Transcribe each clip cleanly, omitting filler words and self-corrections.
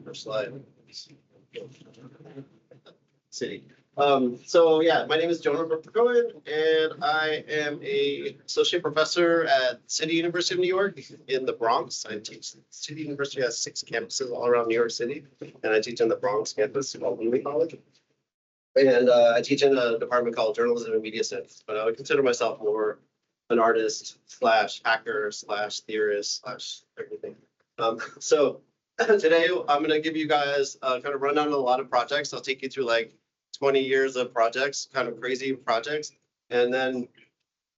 First slide. City. So yeah, my name is Jonah Brucker-Cohen, and I am a associate professor at City University of New York in the Bronx. I teach. City University has 6 campuses all around New York City, and I teach in the Bronx campus called Lilly College. And I teach in a department called Journalism and Media Studies, but I would consider myself more an artist slash hacker slash theorist slash everything. So today I'm going to give you guys kind of run down a lot of projects. I'll take you through like 20 years of projects, kind of crazy projects. And then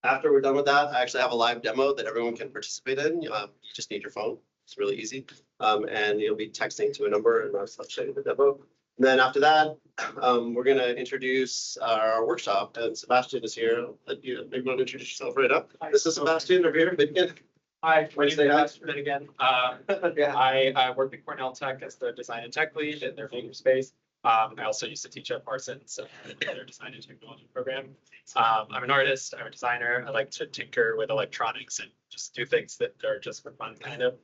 after we're done with that, I actually have a live demo that everyone can participate in. You just need your phone. It's really easy. And you'll be texting to a number and I'll show you the demo. And then after that, we're going to introduce our workshop, and Sebastian is here. You maybe want to introduce yourself right up. Hi. This is Sebastian over here. Hi, my name is Sebastian again. I work at Cornell Tech as the design and tech lead in their makerspace. I also used to teach at Parsons, their design and technology program. I'm an artist, I'm a designer. I like to tinker with electronics and just do things that are just for fun, kind of.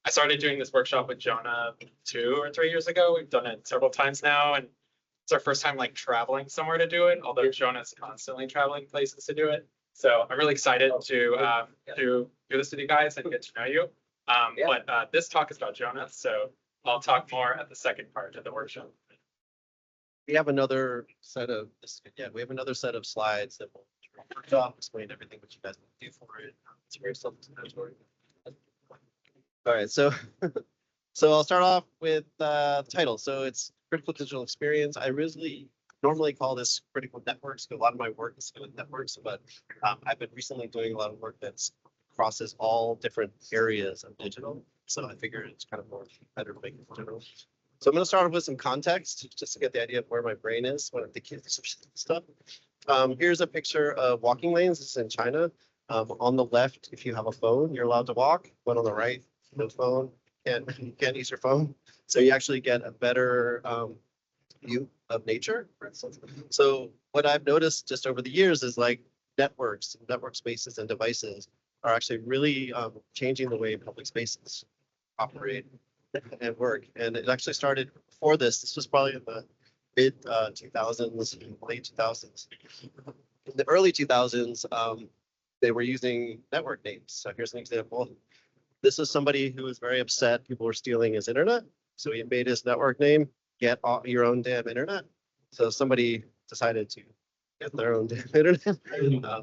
I started doing this workshop with Jonah 2 or 3 years ago. We've done it several times now, and it's our first time like traveling somewhere to do it, although Jonah's constantly traveling places to do it. So I'm really excited to do this with you guys and get to know you. But this talk is about Jonah, so I'll talk more at the second part of the workshop. We have another set of slides that will explain everything what you guys want to do for it. It's very self-explanatory. All right, so I'll start off with the title. So it's critical digital experience. I really normally call this critical networks, because a lot of my work is with networks, but I've been recently doing a lot of work that crosses all different areas of digital. So I figured it's kind of more better to make it general. So I'm going to start with some context just to get the idea of where my brain is when I'm thinking of stuff. Here's a picture of walking lanes. This is in China. On the left, if you have a phone, you're allowed to walk, but on the right, no phone, you can't use your phone. So you actually get a better view of nature, for instance. So what I've noticed just over the years is like networks, network spaces and devices are actually really changing the way public spaces operate and work. And it actually started before this. This was probably in the mid 2000s, late 2000s. In the early 2000s, they were using network names. So here's an example. This is somebody who was very upset people were stealing his internet. So he made his network name, get your own damn internet. So somebody decided to get their own damn internet,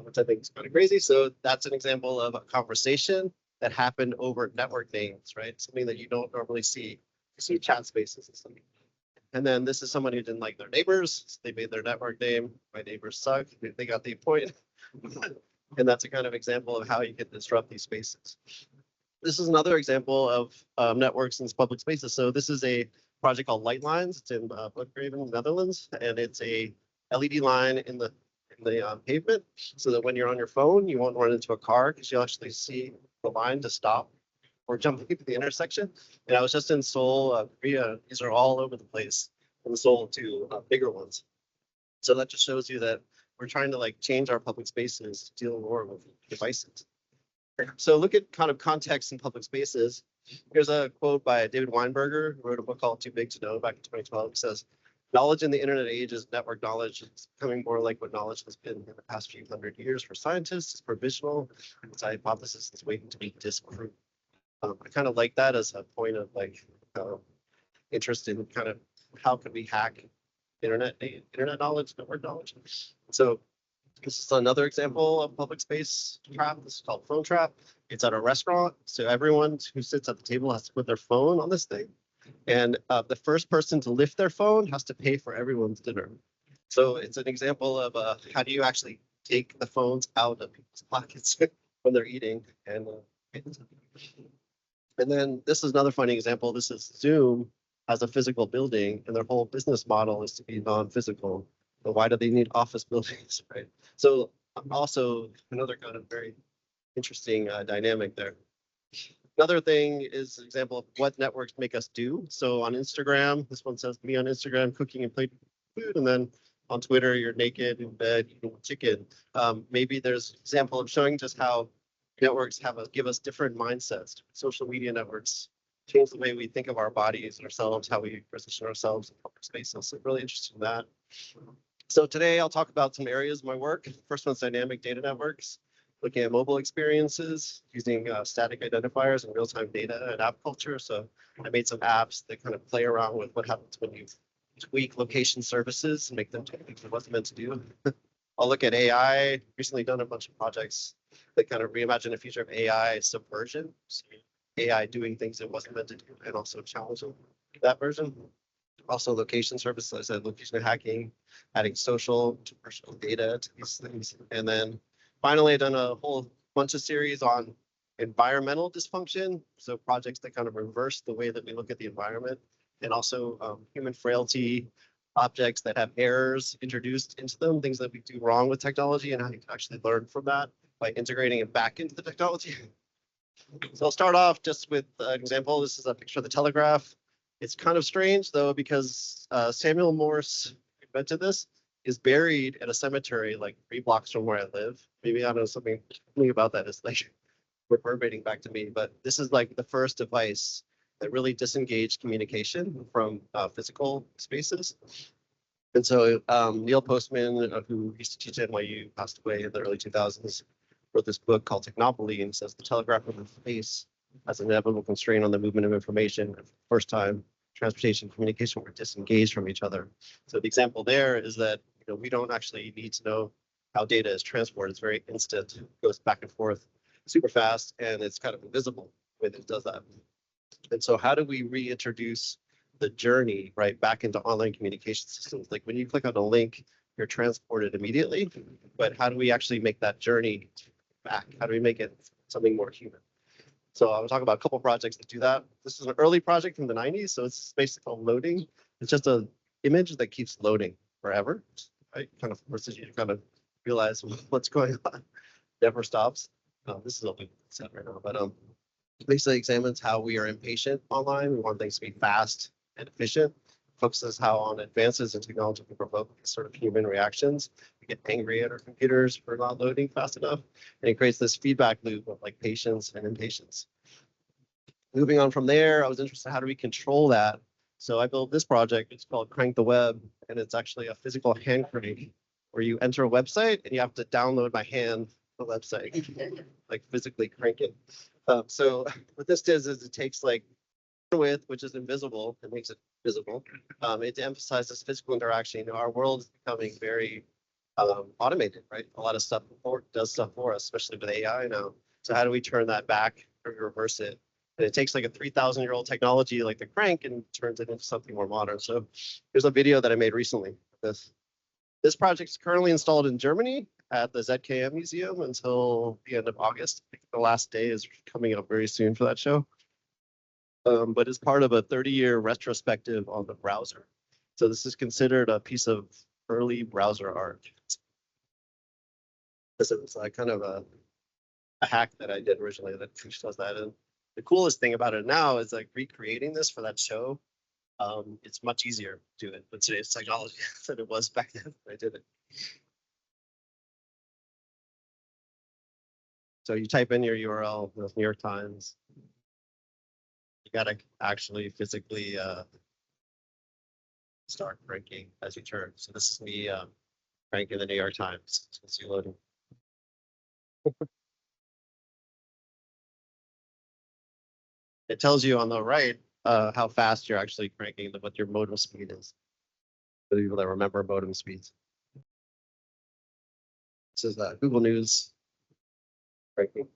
which I think is kind of crazy. So that's an example of a conversation that happened over network names, right? Something that you don't normally see. You see chat spaces and something. And then this is someone who didn't like their neighbors. So they made their network name. My neighbors suck. They got the point. And that's a kind of example of how you can disrupt these spaces. This is another example of networks in public spaces. So this is a project called Light Lines. It's in Brucker-Cohen, Netherlands, and it's a LED line in the pavement, so that when you're on your phone, you won't run into a car because you'll actually see the line to stop or jump into the intersection. And I was just in Seoul, Korea. These are all over the place. From Seoul to bigger ones. So that just shows you that we're trying to like change our public spaces to deal more with devices. So look at kind of context in public spaces. Here's a quote by David Weinberger, who wrote a book called Too Big to Know back in 2012. He says, knowledge in the internet age is network knowledge. It's becoming more like what knowledge has been in the past few hundred years for scientists. It's provisional. It's a hypothesis that's waiting to be disproved. I kind of like that as a point of like interest in kind of how could we hack internet knowledge, network knowledge. So this is another example of public space trap. This is called phone trap. It's at a restaurant. So everyone who sits at the table has to put their phone on this thing. And the first person to lift their phone has to pay for everyone's dinner. So it's an example of how do you actually take the phones out of people's pockets when they're eating. And then this is another funny example. This is Zoom has a physical building, and their whole business model is to be non-physical. But why do they need office buildings, right? So also another kind of very interesting dynamic there. Another thing is an example of what networks make us do. So on Instagram, this one says me on Instagram cooking and plating food, and then on Twitter you're naked in bed eating chicken. Maybe there's an example of showing just how networks give us different mindsets. Social media networks change the way we think of our bodies and ourselves, how we position ourselves in public spaces. So really interested in that. So today I'll talk about some areas of my work. First one's dynamic data networks, looking at mobile experiences using static identifiers and real-time data and app culture. So I made some apps that kind of play around with what happens when you tweak location services and make them do things it wasn't meant to do. I'll look at AI. Recently done a bunch of projects that kind of reimagine the future of AI subversion. So AI doing things it wasn't meant to do and also challenging that version. Also location services, I said location hacking, adding social to personal data to these things. And then finally, I've done a whole bunch of series on environmental dysfunction. So projects that kind of reverse the way that we look at the environment, and also human frailty, objects that have errors introduced into them, things that we do wrong with technology, and how you can actually learn from that by integrating it back into the technology. So I'll start off just with an example. This is a picture of the telegraph. It's kind of strange though, because Samuel Morse invented this, is buried at a cemetery like 3 blocks from where I live. Maybe I don't know, something about that is like reverberating back to me, but this is like the first device that really disengaged communication from physical spaces. And so Neil Postman, who used to teach at NYU, passed away in the early 2000s, wrote this book called Technopoly, and says the telegraph of the space as an inevitable constraint on the movement of information. For the first time, transportation and communication were disengaged from each other. So the example there is that we don't actually need to know how data is transported. It's very instant, it goes back and forth super fast, and it's kind of invisible when it does that. And so how do we reintroduce the journey right back into online communication systems? Like when you click on a link, you're transported immediately, but how do we actually make that journey back? How do we make it something more human? So I'll talk about a couple projects that do that. This is an early project from the 90s, so it's basically called loading. It's just an image that keeps loading forever, right? Kind of forces you to kind of realize what's going on. Never stops. This is open set right now, but basically examines how we are impatient online. We want things to be fast and efficient. Focuses how on advances in technology can provoke sort of human reactions. We get angry at our computers for not loading fast enough, and it creates this feedback loop of like patience and impatience. Moving on from there, I was interested in how do we control that. So I built this project. It's called Crank the Web, and it's actually a physical hand crank where you enter a website and you have to download by hand the website, like physically crank it. So what this does is it takes like width, which is invisible, it makes it visible. It emphasizes physical interaction. Our world is becoming very automated, right? A lot of stuff does stuff for us, especially with AI now. So how do we turn that back or reverse it? And it takes like a 3,000-year-old technology like the crank and turns it into something more modern. So here's a video that I made recently. This project is currently installed in Germany at the ZKM Museum until the end of August. I think the last day is coming up very soon for that show. But it's part of a 30-year retrospective on the browser. So this is considered a piece of early browser art. This is kind of a hack that I did originally that does that. And the coolest thing about it now is like recreating this for that show. It's much easier to do it with today's technology than it was back then when I did it. So you type in your URL, New York Times. You gotta actually physically start cranking as you turn. So this is me cranking the New York Times. Let's see loading. It tells you on the right how fast you're actually cranking, what your modem speed is. For people that remember modem speeds. This is Google News cranking.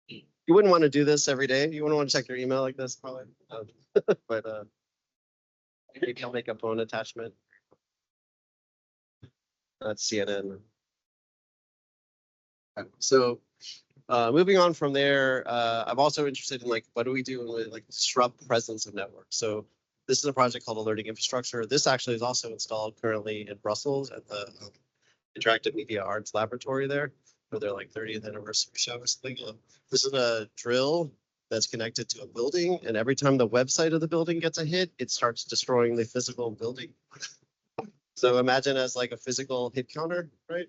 You wouldn't want to do this every day. You wouldn't want to check your email like this, probably. But maybe I'll make a phone attachment. That's CNN. So moving on from there, I'm also interested in like what do we do when we like disrupt presence of networks. So this is a project called Alerting Infrastructure. This actually is also installed currently in Brussels at the Interactive Media Arts Laboratory there for their like 30th anniversary show or something. This is a drill that's connected to a building, and every time the website of the building gets a hit, it starts destroying the physical building. So imagine as like a physical hit counter, right?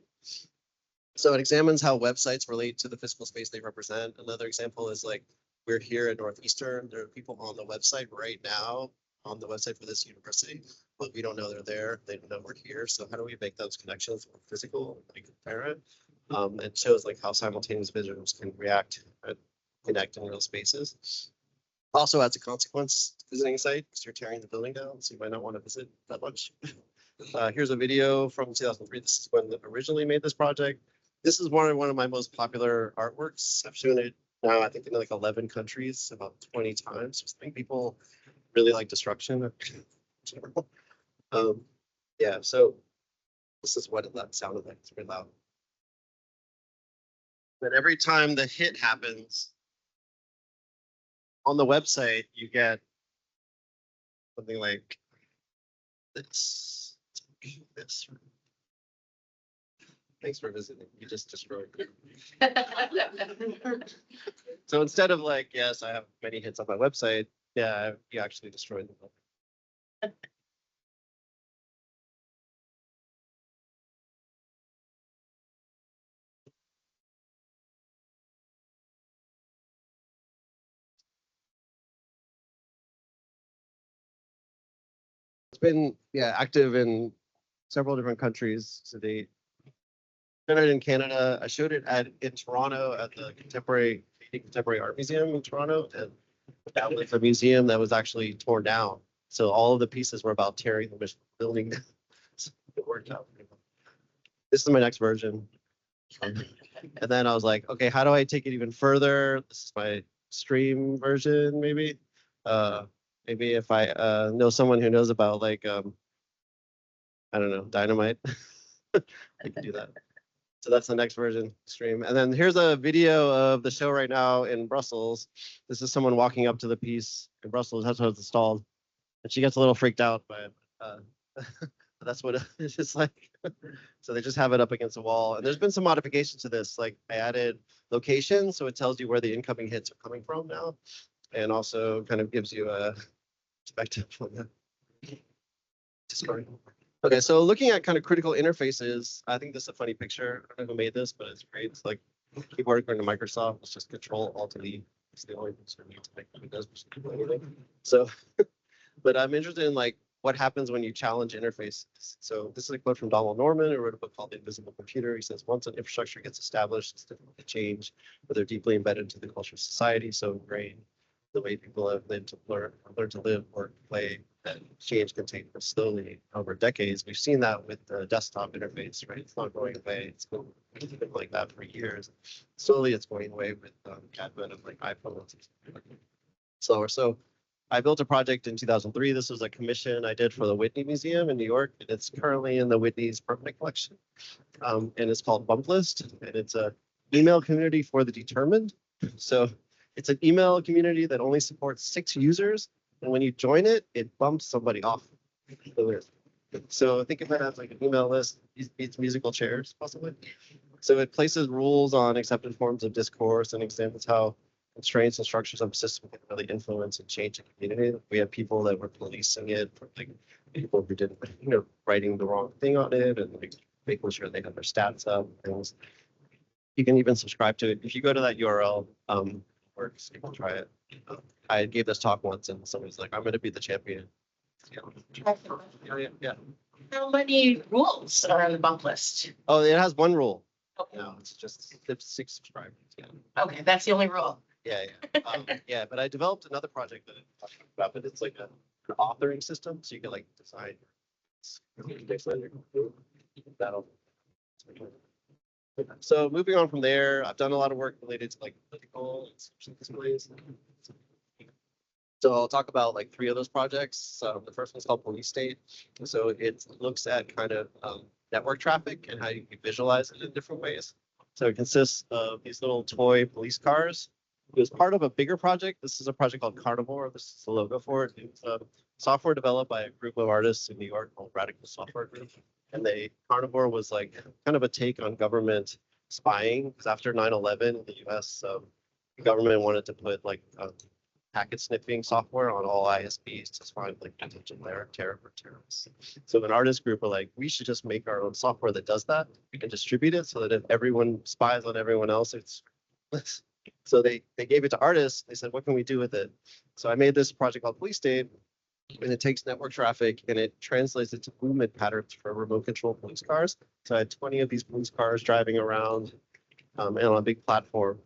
So it examines how websites relate to the physical space they represent. Another example is like, we're here at Northeastern. There are people on the website right now, on the website for this university, but we don't know they're there. They don't know we're here. So how do we make those connections more physical, like apparent? It shows like how simultaneous visitors can react and connect in real spaces. Also adds a consequence to visiting a site because you're tearing the building down, so you might not want to visit that much. Here's a video from 2003. This is when they originally made this project. This is one of my most popular artworks. I've shown it now, I think in like 11 countries, about 20 times. I think people really like destruction in general. Yeah, so this is what it sounded like. It's very loud. But every time the hit happens on the website, you get something like this. This. Thanks for visiting. You just destroyed it. So instead of like, yes, I have many hits on my website, yeah, you actually destroyed them. It's been, yeah, active in several different countries to date. Done it in Canada. I showed it in Toronto at the Contemporary Art Museum in Toronto, and that was a museum that was actually torn down. So all of the pieces were about tearing the building down. So it worked out. This is my next version. And then I was like, okay, how do I take it even further? This is my stream version, maybe. Maybe if I know someone who knows about like I don't know, dynamite, I can do that. So that's the next version stream. And then here's a video of the show right now in Brussels. This is someone walking up to the piece in Brussels. That's how it's installed. And she gets a little freaked out by it. That's what it's like. So they just have it up against a wall. And there's been some modifications to this. Like I added location, so it tells you where the incoming hits are coming from now. And also kind of gives you a perspective on that. Discord. Okay, so looking at kind of critical interfaces, I think this is a funny picture. I don't know who made this, but it's great. It's like keyboard going to Microsoft. It's just Control Alt Delete. It's the only thing you need to make it does anything. So, but I'm interested in like what happens when you challenge interfaces. So this is a quote from Donald Norman, who wrote a book called The Invisible Computer. He says, once an infrastructure gets established, it's difficult to change, but they're deeply embedded into the culture of society, so ingrained the way people have lived to learn to live, work, play, and change can take slowly over decades. We've seen that with the desktop interface, right? It's not going away. It's been like that for years. Slowly, it's going away with advent of like iPhones. Slower. So I built a project in 2003. This was a commission I did for the Whitney Museum in New York, and it's currently in the Whitney's permanent collection. And it's called Bump List, and it's a email community for the determined. So it's an email community that only supports 6 users. And when you join it, it bumps somebody off the list. So think of it as like an email list, beats musical chairs, possibly. So it places rules on accepted forms of discourse and examines how constraints and structures of a system can really influence and change a community. We have people that were policing it, like people who didn't, writing the wrong thing on it and like making sure they have their stats up. Things. You can even subscribe to it. If you go to that URL, works, you can try it. I gave this talk once and somebody's like, I'm going to be the champion. Yeah. How many rules are on the bump list? Oh, it has one rule. Okay. No, it's just 6 subscribers. Yeah. Okay, that's the only rule. Yeah. Yeah, but I developed another project that I talked about, but it's like an authoring system. So you can like design. That'll. So moving on from there, I've done a lot of work related to like political displays. So I'll talk about like 3 of those projects. So the first one's called Police State. So it looks at kind of network traffic and how you can visualize it in different ways. So it consists of these little toy police cars. It was part of a bigger project. This is a project called Carnivore. This is the logo for it. It's software developed by a group of artists in New York called Radical Software Group. And Carnivore was like kind of a take on government spying, because after 9/11 in the US, the government wanted to put like packet sniffing software on all ISPs to find like potential terrorists. So an artist group were like, we should just make our own software that does that. We can distribute it so that if everyone spies on everyone else, it's so they gave it to artists. They said, what can we do with it? So I made this project called Police State, and it takes network traffic and it translates it to movement patterns for remote control police cars. So I had 20 of these police cars driving around and on a big platform.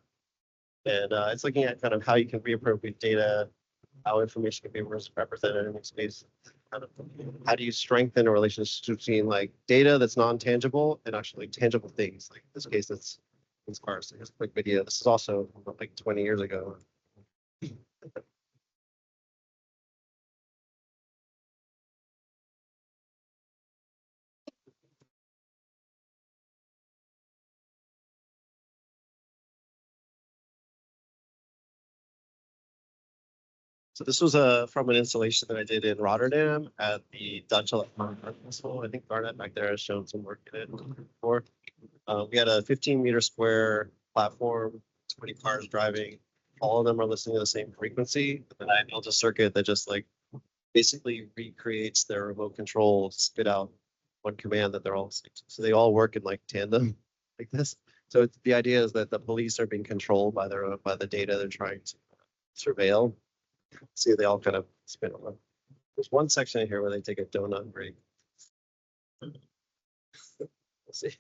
And it's looking at kind of how you can reappropriate data, how information can be represented in space. Kind of, how do you strengthen a relationship between like data that's non-tangible and actually tangible things? Like in this case, it's cars. So here's a quick video. This is also like 20 years ago. So this was from an installation that I did in Rotterdam at the Dutch Electronic Art Festival. I think Garnet back there has shown some work in it before. We had a 15-meter square platform, 20 cars driving. All of them are listening to the same frequency. And then I built a circuit that just like basically recreates their remote control, spit out one command that they're all listening to. So they all work in like tandem like this. So the idea is that the police are being controlled by the data they're trying to surveil. See, they all kind of spin on. There's one section in here where they take a donut break. We'll see.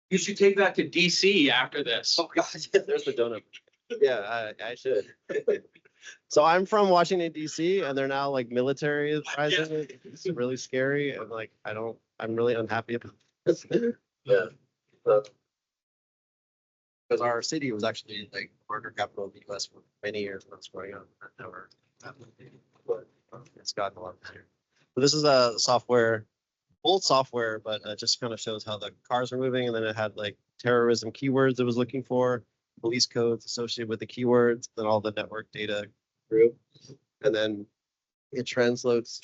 You should take that to DC after this. Oh God, there's the donut. Yeah, I should. So I'm from Washington D.C. and they're now like military is rising. It's really scary and like I'm really unhappy about this. Yeah. Because our city was actually like murder capital of the U.S. for many years when I was growing up. That never happened. But it's gotten a lot better. So this is a software, old software, but it just kind of shows how the cars are moving. And then it had like terrorism keywords it was looking for, police codes associated with the keywords, then all the network data through. And then it translates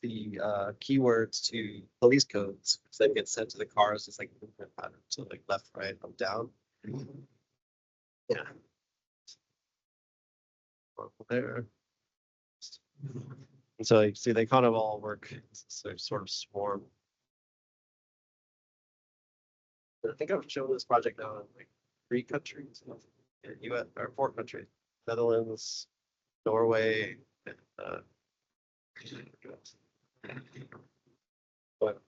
the keywords to police codes, which then gets sent to the cars. It's like movement pattern, so like left, right, up, down. Yeah. There. And so you see they kind of all work, so sort of swarm. I think I've shown this project now in like 3 countries. US or 4 countries. Netherlands, Norway, and US. But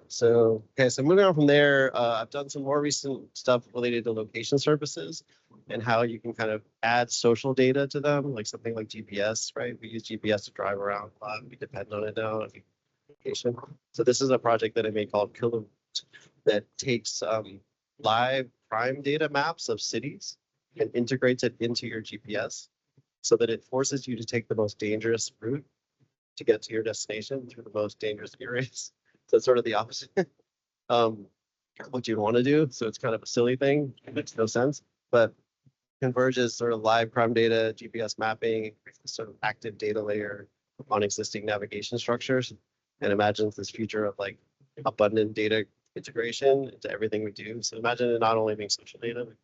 so moving on from there, I've done some more recent stuff related to location services and how you can kind of add social data to them, like something like GPS, right? We use GPS to drive around a lot. We depend on it now. Location. So this is a project that I made called Kilovolt that takes live prime data maps of cities and integrates it into your GPS so that it forces you to take the most dangerous route to get to your destination through the most dangerous areas. So it's sort of the opposite what you'd want to do. So it's kind of a silly thing. It makes no sense, but converges sort of live prime data, GPS mapping, sort of active data layer on existing navigation structures, and imagines this future of like abundant data integration into everything we do. So imagine it not only being social data, but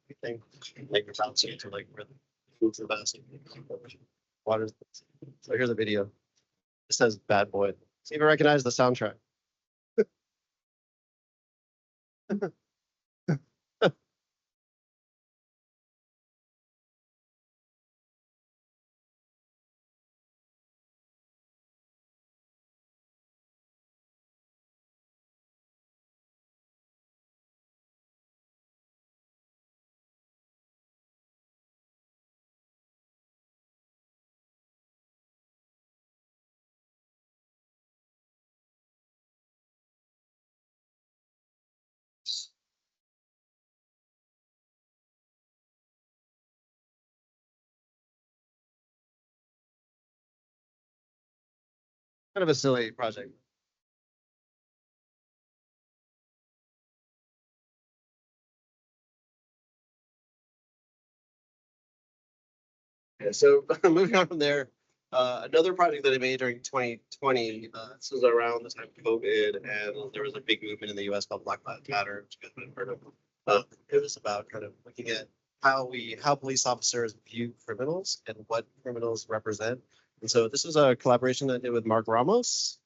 everything, like you're bouncing into like where the food's the best, water's. So here's a video. It says Bad Boy. See if you recognize the soundtrack. Kind of a silly project. Yeah, so moving on from there, Another project that I made during 2020, this was around the time of COVID, and there was a big movement in the US called Black Lives Matter, which you guys might have heard of. It was about kind of looking at how police officers view criminals and what criminals represent. And so this was a collaboration that I did with Mark Ramos.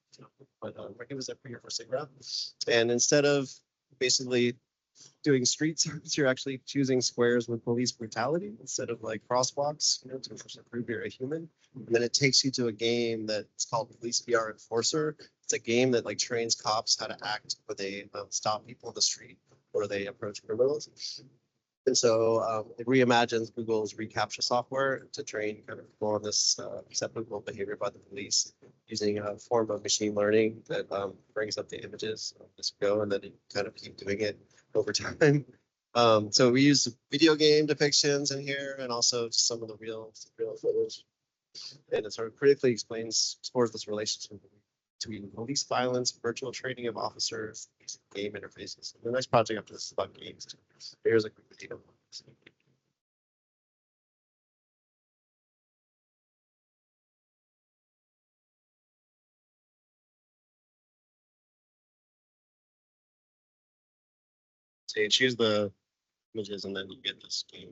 But Mark was up here for SIGGRAPH. And instead of basically doing street signs, you're actually choosing squares with police brutality instead of like crosswalks, to prove you're a human. And then it takes you to a game that's called Police VR Enforcer. It's a game that like trains cops how to act when they stop people in the street or they approach criminals. And so it reimagines Google's reCAPTCHA software to train kind of people on this acceptable behavior by the police using a form of machine learning that brings up the images as we go, and then you kind of keep doing it over time. So we use video game depictions in here and also some of the real footage. And it sort of critically explores this relationship between police violence, virtual training of officers, game interfaces. And the next project after this is about games too. Here's a quick video. So you choose the images and then you get this game,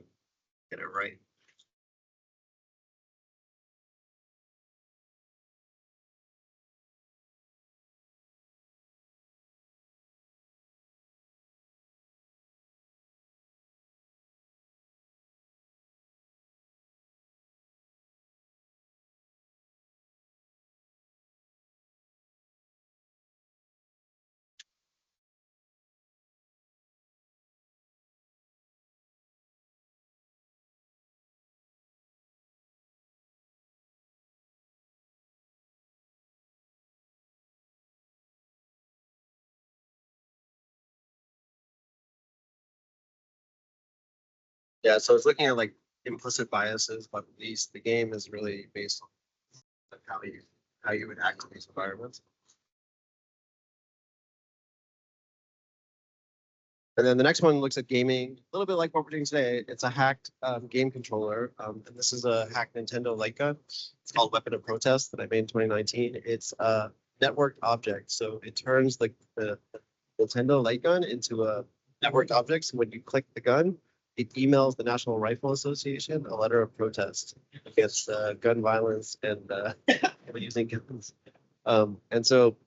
get it right. Yeah, so it's looking at like implicit biases, but the game is really based on like, how you would act in these environments. And then the next one looks at gaming, a little bit like what we're doing today. It's a hacked game controller. And this is a hacked Nintendo light gun. It's called Weapon of Protest that I made in 2019. It's a networked object. So it turns the Nintendo light gun into a networked object. So when you click the gun, it emails the National Rifle Association a letter of protest against gun violence and using guns. And so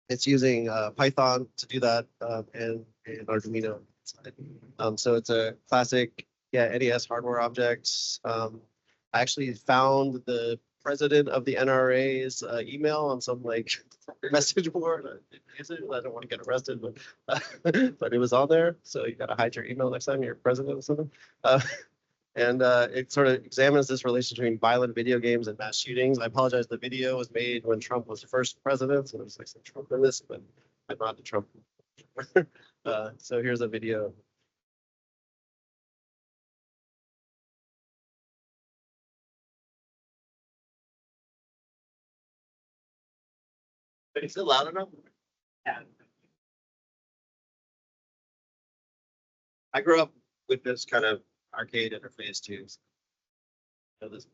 it's using Python to do that and Arduino. So it's a classic, NES hardware object. I actually found the president of the NRA's email on some like message board. I didn't use it. I don't want to get arrested, but it was on there. So you got to hide your email next time you're president or something. And it sort of examines this relation between violent video games and mass shootings. I apologize. The video was made when Trump was first president, so there's like some Trump in this, but I'm not the Trump. So here's a video. Is it loud enough? Yeah. I grew up with this kind of arcade interface too. So this.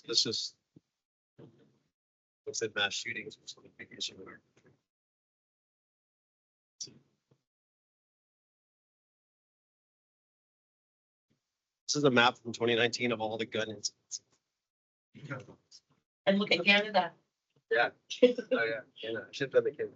This just looks at mass shootings, which is a big issue in our country. This is a map from 2019 of all the gun incidents. And look at Canada. Yeah. Oh yeah. And shipped on the kid.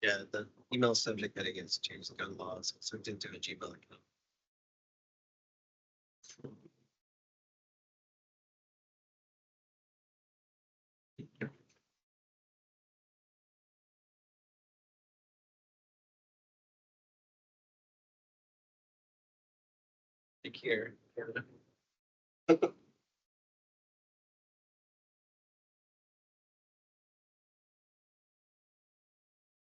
Yeah, the email subject heading is change the gun laws, so it into a Gmail account. Take care.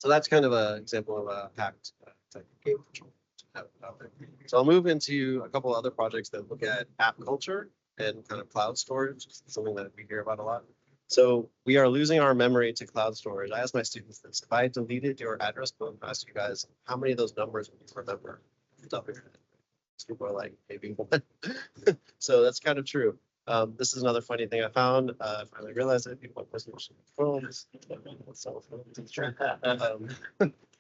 So that's kind of an example of a hacked type of game control. Out there. So I'll move into a couple other projects that look at app culture and kind of cloud storage, something that we hear about a lot. So we are losing our memory to cloud storage. I asked my students this: if I deleted your address book, I asked you guys, how many of those numbers would you remember? People are like, maybe one. So that's kind of true. This is another funny thing I found. I finally realized that people are pushing phones.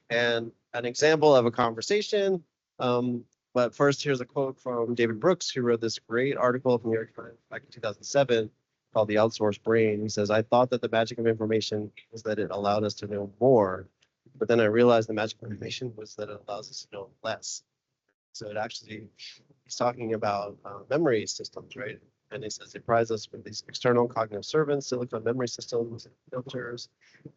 And an example of a conversation. But first, here's a quote from David Brooks, who wrote this great article from New York Times back in 2007 called The Outsourced Brain. He says, I thought that the magic of information was that it allowed us to know more, but then I realized the magic of information was that it allows us to know less. So it actually, he's talking about memory systems, right? And he says it provides us with these external cognitive servants, silicon memory systems, filters,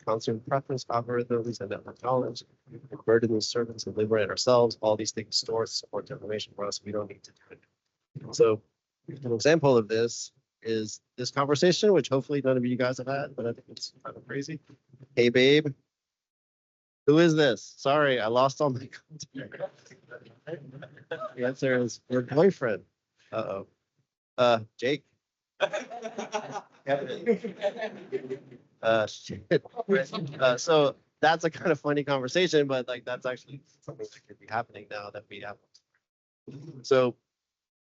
constant preference algorithms, and network knowledge. We burden these servants and liberate ourselves. All these things store support information for us. We don't need to do it. So an example of this is this conversation, which hopefully none of you guys have had, but I think it's kind of crazy. Hey, babe. Who is this? Sorry, I lost all my contact. The answer is your boyfriend. Uh-oh. Jake. Shit. So that's a kind of funny conversation, but like that's actually something that could be happening now that we have. So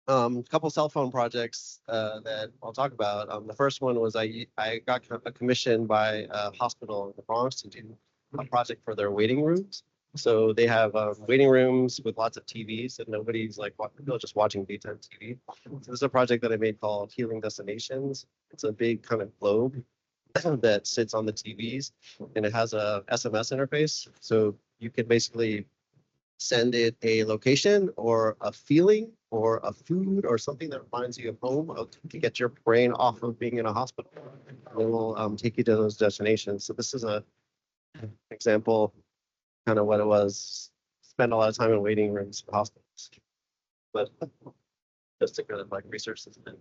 a couple cell phone projects that I'll talk about. The first one was I got a commission by a hospital in the Bronx to do a project for their waiting rooms. So they have waiting rooms with lots of TVs, and nobody's like just watching daytime TV. So this is a project that I made called Healing Destinations. It's a big kind of globe that sits on the TVs, and it has a SMS interface. So you can basically send it a location or a feeling or a food or something that reminds you of home to get your brain off of being in a hospital. And it will take you to those destinations. So this is a example, kind of what it was. Spend a lot of time in waiting rooms for hospitals, but just to kind of like research this thing.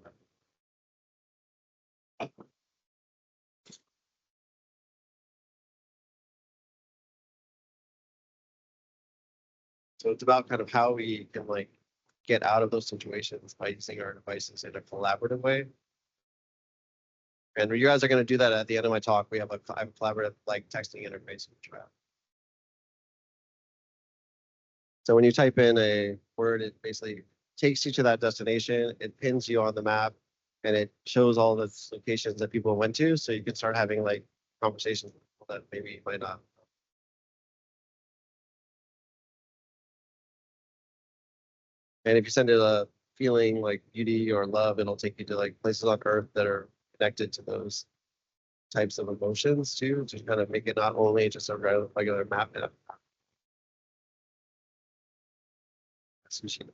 So it's about kind of how we can like get out of those situations by using our devices in a collaborative way. And you guys are going to do that at the end of my talk. I have a collaborative like texting interface. So when you type in a word, it basically takes you to that destination. It pins you on the map, and it shows all the locations that people went to. So you can start having like conversations with people that maybe you might not. And if you send it a feeling like beauty or love, it'll take you to like places on Earth that are connected to those types of emotions too, to kind of make it not only just a regular map. Sushi.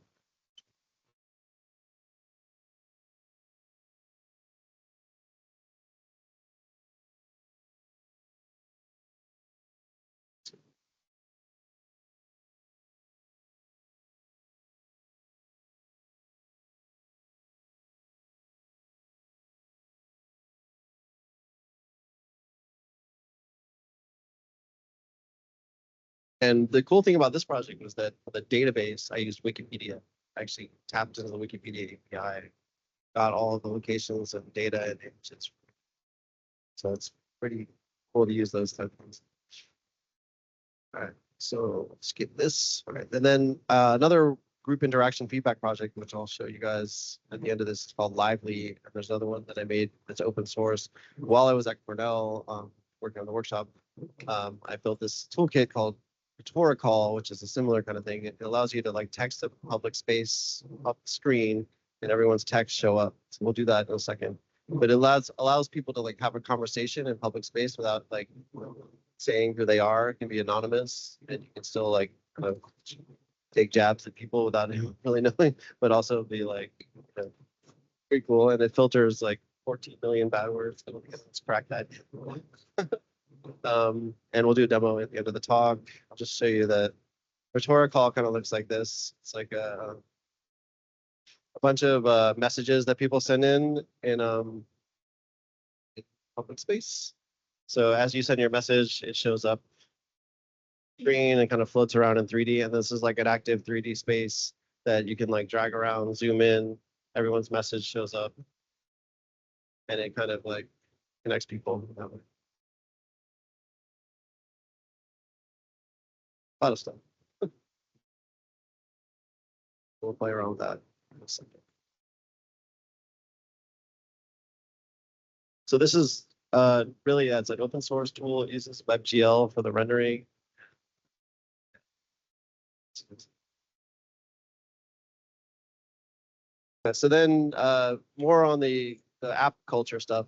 And the cool thing about this project was that the database, I used Wikipedia. I actually tapped into the Wikipedia API, got all of the locations and data and images. So it's pretty cool to use those type of things. All right, so skip this. All right, and then another group interaction feedback project, which I'll show you guys at the end of this, is called Lively. And there's another one that I made that's open source. While I was at Cornell working on the workshop, I built this toolkit called Brucker-Cohen, which is a similar kind of thing. It allows you to like text a public space up the screen and everyone's text show up. So we'll do that in a second. But it allows people to like have a conversation in public space without like saying who they are. It can be anonymous, and you can still like kind of take jabs at people without anyone really knowing, but also be like, pretty cool. And it filters like 14 million bad words. Let's crack that. And we'll do a demo at the end of the talk. I'll just show you that rhetorical kind of looks like this. It's like a bunch of messages that people send in public space. So as you send your message, it shows up screen and kind of floats around in 3D. And this is like an active 3D space that you can like drag around, zoom in, everyone's message shows up. And it kind of like connects people that way. A lot of stuff. We'll play around with that in a second. So this is really, it's an open source tool. It uses WebGL for the rendering. So then more on the app culture stuff.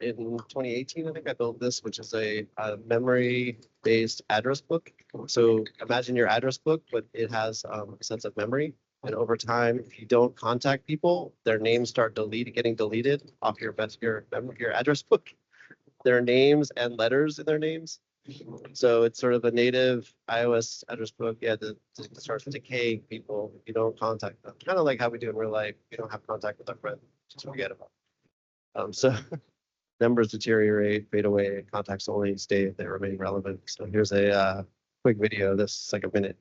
In 2018, I think I built this, which is a memory-based address book. So imagine your address book, but it has a sense of memory. And over time, if you don't contact people, their names start getting deleted off your address book. Their names and letters in their names. So it's sort of a native iOS address book. Yeah, that starts decaying people if you don't contact them. Kind of like how we do in real life. You don't have contact with our friend, just forget about it. So numbers deteriorate, fade away, contacts only stay if they remain relevant. So here's a quick video. This is like a minute.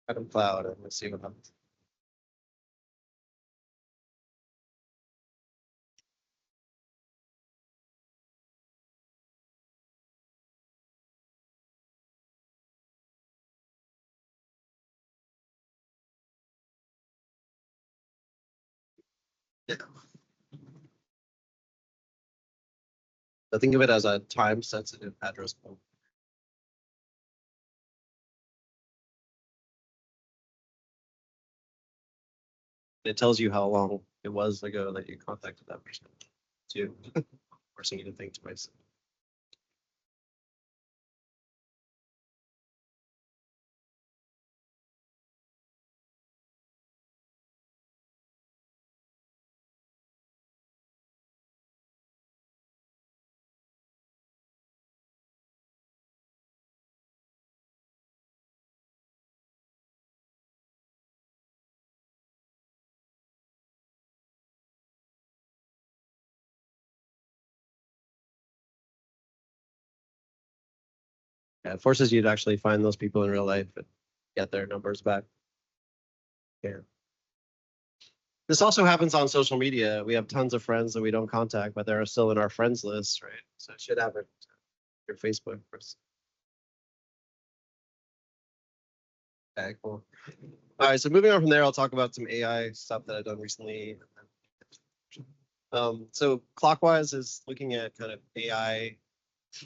Adam Cloud, and let's see what happens. So think of it as a time-sensitive address book. It tells you how long it was ago that you contacted that person too, forcing you to think twice. Yeah, it forces you to actually find those people in real life and get their numbers back. Yeah. This also happens on social media. We have tons of friends that we don't contact, but they're still in our friends list, right? So it should happen your Facebook first. Okay, cool. All right, so moving on from there, I'll talk about some AI stuff that I've done recently. So Clockwise is looking at kind of AI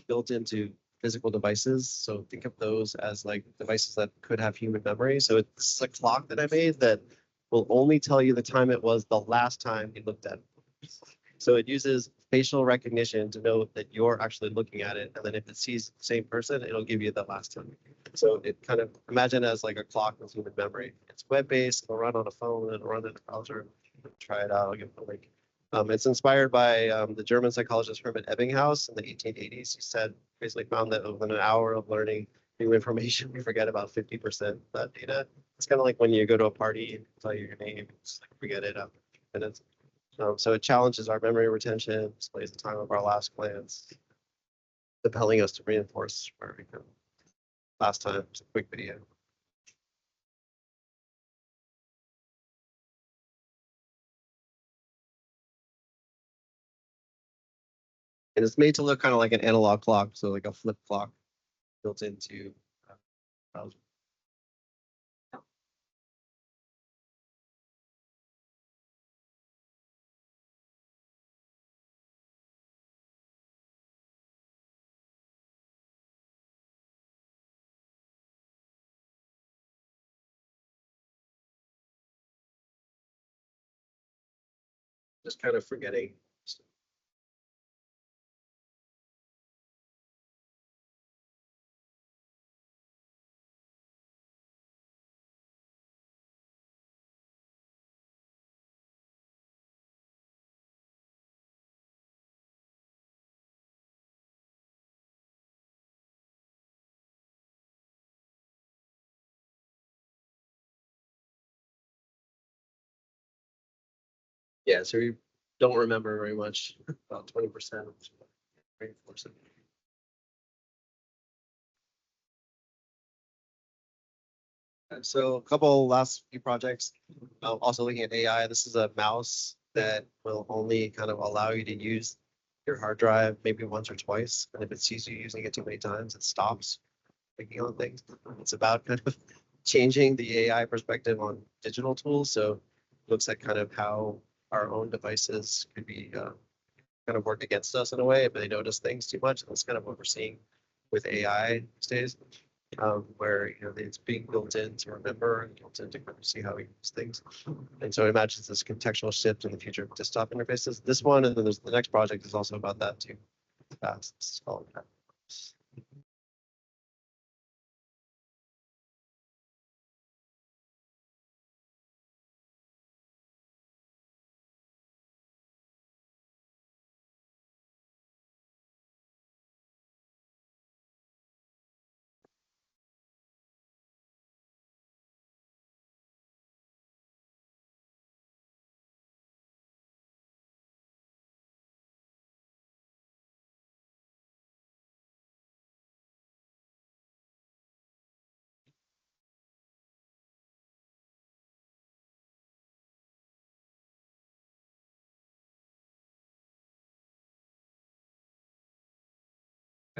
built into physical devices. So think of those as like devices that could have human memory. So it's a clock that I made that will only tell you the time it was the last time you looked at it. So it uses facial recognition to know that you're actually looking at it. And then if it sees the same person, it'll give you the last time. So it kind of imagine as like a clock with human memory. It's web-based, it'll run on a phone, it'll run in a browser. Try it out, I'll give it a link. It's inspired by the German psychologist Hermann Ebbinghaus in the 1880s. He said, basically found that within an hour of learning new information, we forget about 50% of that data. It's kind of like when you go to a party and tell you your name, just like forget it after 2 minutes. So it challenges our memory retention, displays the time of our last glance, compelling us to reinforce where we go. Last time, it's a quick video. And it's made to look kind of like an analog clock, so like a flip clock built into browser. just kind of forgetting. Yeah, so we don't remember very much, about 20%. Reinforce it. So a couple last few projects, also looking at AI. This is a mouse that will only kind of allow you to use your hard drive maybe once or twice. And if it sees you using it too many times, it stops clicking on things. It's about kind of changing the AI perspective on digital tools. So it looks at kind of how our own devices could be kind of work against us in a way if they notice things too much. And that's kind of what we're seeing with AI these days, where it's being built in to remember and built in to kind of see how we use things. And so it imagines this contextual shift in the future of desktop interfaces. This one, and then there's the next project is also about that too. It's called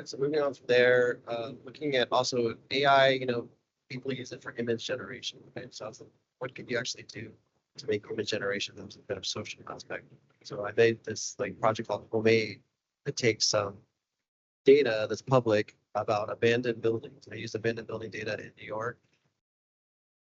So moving on from there, looking at also AI, people use it for image generation, right? So what could you actually do to make image generation as a bit of social aspect? So I made this like project called Homemade that takes some data that's public about abandoned buildings. I used abandoned building data in New York,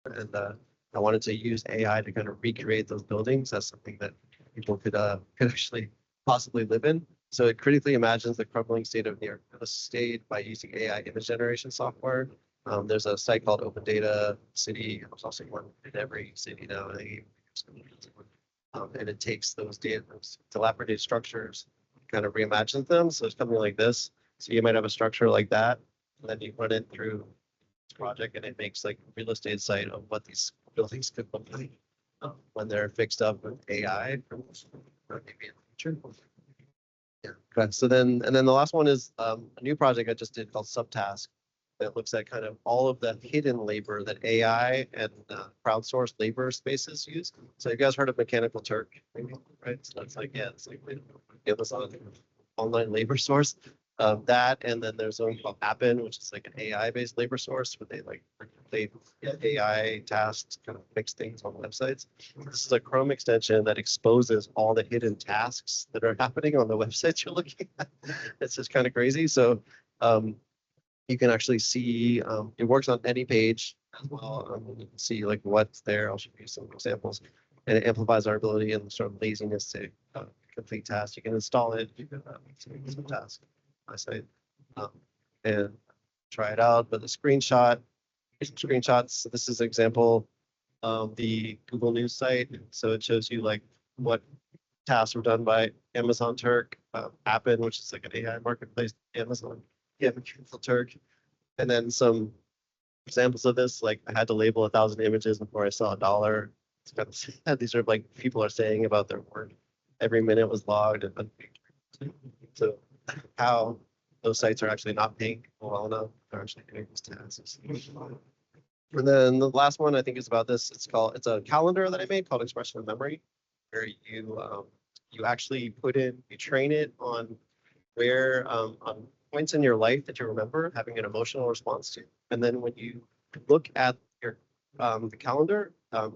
and I wanted to use AI to kind of recreate those buildings as something that people could actually possibly live in. So it critically imagines the crumbling state of New York State by using AI image generation software. There's a site called Open Data City. There's also one in every city now. And it takes those data, those dilapidated structures, kind of reimagines them. So it's something like this. So you might have a structure like that, and then you run it through this project, and it makes like a real estate site of what these buildings could look like when they're fixed up with AI, maybe in the future. Yeah. Okay. So then, and then the last one is a new project I just did called Subtask that looks at kind of all of the hidden labor that AI and crowdsourced labor spaces use. So you guys heard of Mechanical Turk, maybe, right? So that's like, yeah, it's like Amazon online labor source. That, and then there's one called Appen, which is like an AI-based labor source where they AI tasks kind of fix things on websites. This is a Chrome extension that exposes all the hidden tasks that are happening on the websites you're looking at. It's just kind of crazy. So you can actually see it works on any page as well. You can see like what's there. I'll show you some examples, and it amplifies our ability and sort of laziness to complete tasks. You can install it. You can some tasks. I say, and try it out. But the screenshots. So this is an example of the Google News site. So it shows you like what tasks were done by Amazon Turk, Appen, which is like an AI marketplace, Amazon, Mechanical Turk, and then some examples of this. Like I had to label 1,000 images before I saw $1. It's kind of sad. These are like people are saying about their work. Every minute was logged, and so how those sites are actually not paying people well enough. They're actually doing these tasks. And then the last one I think is about this. It's a calendar that I made called Expression of Memory, where you actually you train it on where on points in your life that you remember having an emotional response to. And then when you look at your the calendar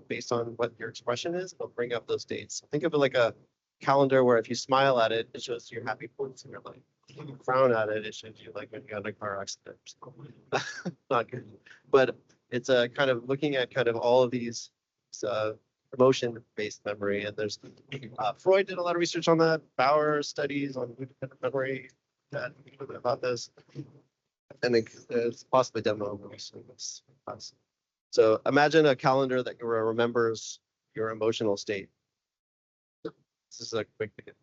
based on what your expression is, it'll bring up those dates. Think of it like a calendar where if you smile at it, it shows your happy points in your life. If you frown at it, it shows you like when you got in a car accident. Not good. But it's kind of looking at kind of all of these emotion-based memory. And there's Freud did a lot of research on that. Bauer studies on memory about this. And it's possibly demo in this class. So imagine a calendar that remembers your emotional state. This is a quick video.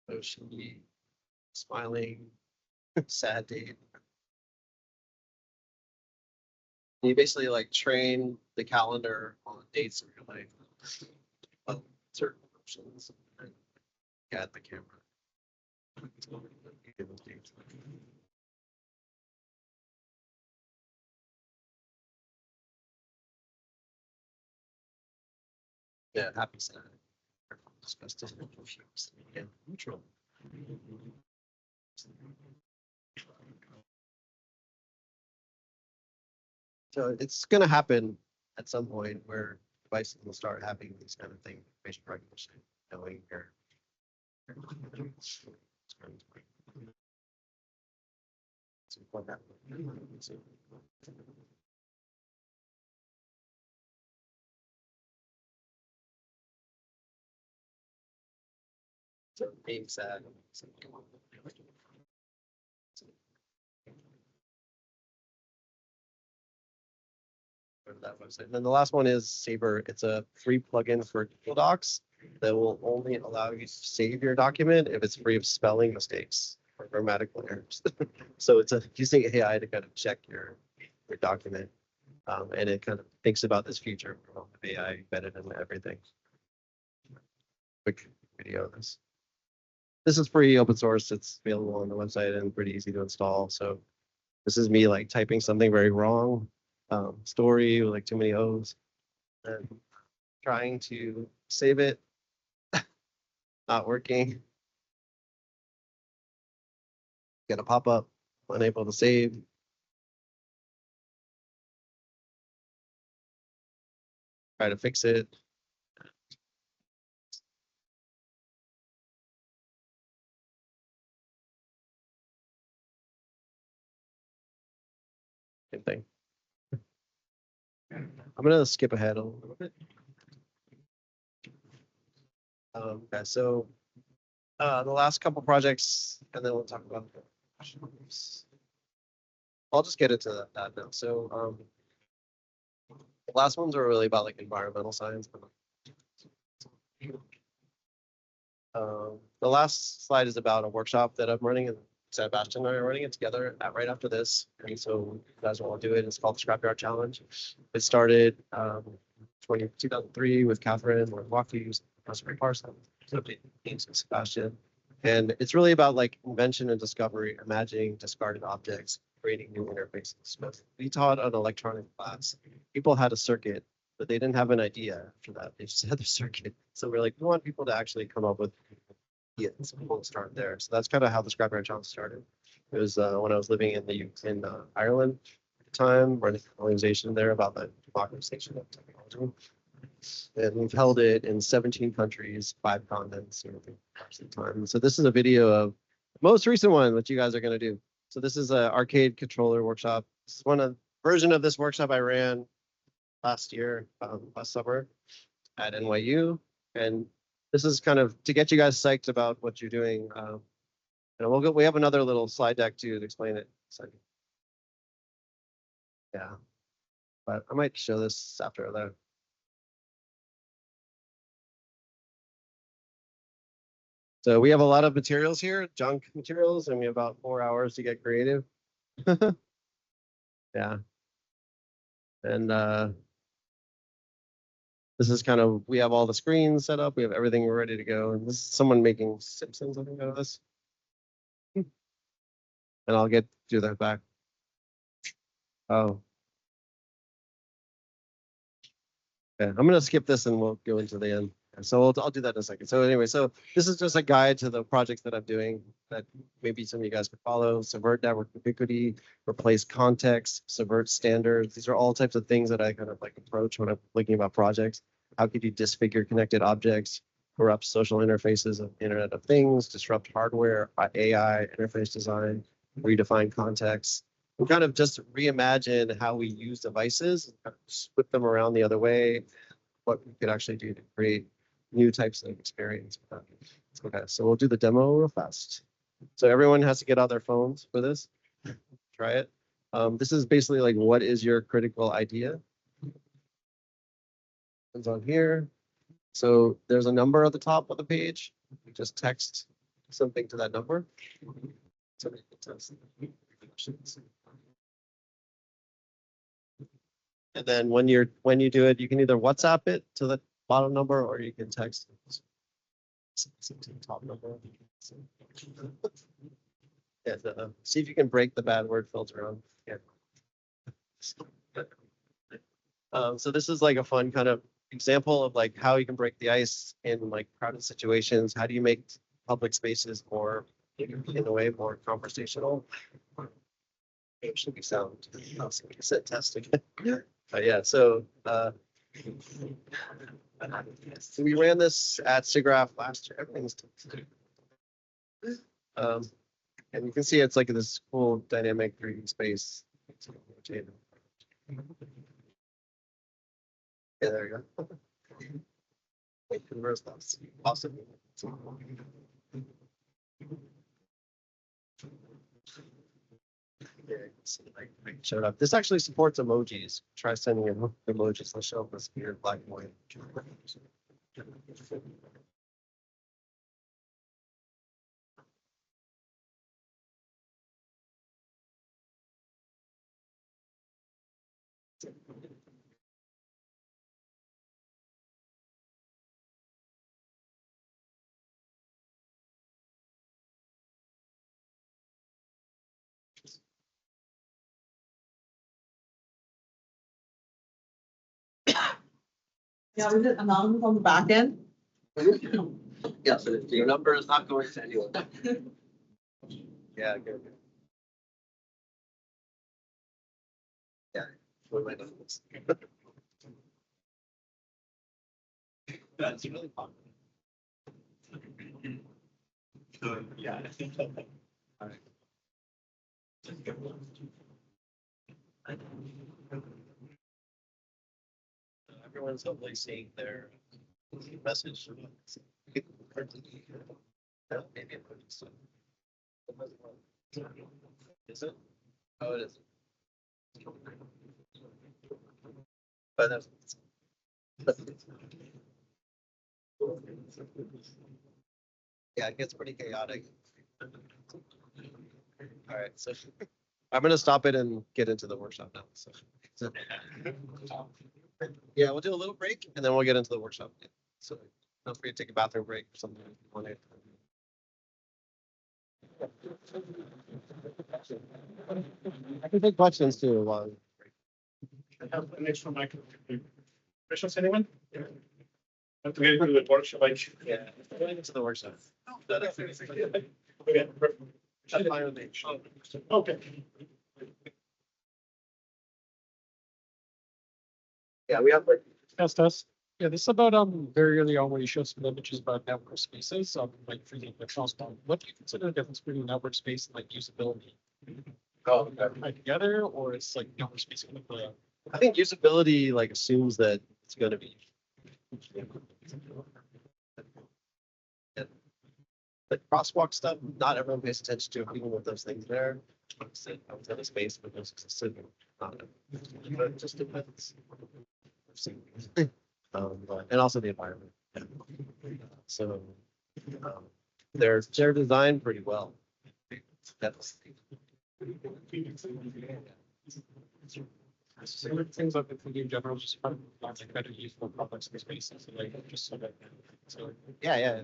Emotionally smiling, sad date. You basically like train the calendar on dates in your life, certain emotions, and at the camera. Yeah, happy, sad. Disgusted, confused, and neutral. So it's going to happen at some point where devices will start having these kind of things, facial recognition, knowing your. So being sad. Go to that website. And then the last one is Saber. It's a free plugin for Google Docs that will only allow you to save your document if it's free of spelling mistakes or grammatical errors. So it's using AI to kind of check your document. And it kind of thinks about this future of AI embedded in everything. Quick video of this. This is free, open source. It's available on the website and pretty easy to install. So this is me like typing something very wrong. Story with like too many O's and trying to save it. Not working. Get a pop-up, unable to save. Try to fix it. Same thing. I'm gonna skip ahead a little bit. Okay, so the last couple projects, and then we'll talk about. I'll just get into that now. So the last ones are really about like environmental science. The last slide is about a workshop that I'm running, and Sebastian and I are running it together right after this. And so you guys want to do it. It's called the Scrapyard Challenge. It started 2003 with Catherine, with Waukee, Professor Parson, Sebastian. And it's really about like invention and discovery, imagining discarded objects, creating new interfaces. So we taught an electronic class. People had a circuit, but they didn't have an idea after that. They just had the circuit. So we're like, we want people to actually come up with ideas. We'll start there. So that's kind of how the Scrapyard Challenge started. It was when I was living in Ireland at the time, running an organization there about the democratization of technology. And we've held it in 17 countries, 5 continents, at the time. So this is a video of the most recent one, what you guys are going to do. So this is an arcade controller workshop. This is one version of this workshop I ran last year, last summer at NYU. And this is kind of to get you guys psyched about what you're doing. And we have another little slide deck too to explain it. So, yeah, but I might show this after that. So we have a lot of materials here, junk materials, and we have about 4 hours to get creative. Yeah. And this is kind of, we have all the screens set up. We have everything ready to go. And this is someone making Simpsons, I think, out of this. And I'll get to that back. Oh. Okay, I'm gonna skip this and we'll go into the end. So I'll do that in a second. So anyway, so this is just a guide to the projects that I'm doing that maybe some of you guys could follow. Subvert network ubiquity, replace context, subvert standards. These are all types of things that I kind of like approach when I'm thinking about projects. How could you disfigure connected objects, corrupt social interfaces of Internet of Things, disrupt hardware, AI, interface design, redefine context, and kind of just reimagine how we use devices, kind of split them around the other way, what we could actually do to create new types of experience. Okay, so we'll do the demo real fast. So everyone has to get out their phones for this. Try it. This is basically like, what is your critical idea? It's on here. So there's a number at the top of the page. You just text something to that number. So we can test. And then when you do it, you can either WhatsApp it to the bottom number or you can text it to the top number. Yeah, see if you can break the bad word filter on. Yeah. So this is like a fun kind of example of like how you can break the ice in like crowded situations. How do you make public spaces more, in a way, more conversational? It should be sound. Set testing. Yeah, so we ran this at SIGGRAPH last year. Everything's and you can see it's like this cool dynamic 3D space. Yeah, there you go. Wait, converse that. Awesome. Yeah, like showed up. This actually supports emojis. Try sending emojis. They'll show up as weird black and white. Yeah, is it anonymous on the back end? Yeah, so your number is not going to anyone. Yeah, good. Yeah. we might not listen. That's really popular. Yeah. All right. Everyone's hopefully seeing their message. Maybe it was. Is it? Oh, it is. But that's. Yeah, it gets pretty chaotic. All right, so I'm gonna stop it and get into the workshop now. So yeah, we'll do a little break and then we'll get into the workshop. So feel free to take a bathroom break or something if you want to. I can take questions too while. I have an extra mic. Questions, anyone? Have to get into the workshop, like. Yeah, going into the workshop. Okay, perfect. That's fine with me. Okay. Yeah, we have. Test. Yeah, this is about very early on where you showed some images about network spaces, like for the transport. What do you consider the difference between network space and like usability? Oh, Right together, or it's like network space kind of I think usability like assumes that it's going to be. The crosswalk stuff, not everyone pays attention to, even with those things there. I would say the space, but those existed. But it just depends. And also the environment. So they're designed pretty well. That's things I've been thinking in general, just kind of like better use for complex spaces, like just so that. So yeah.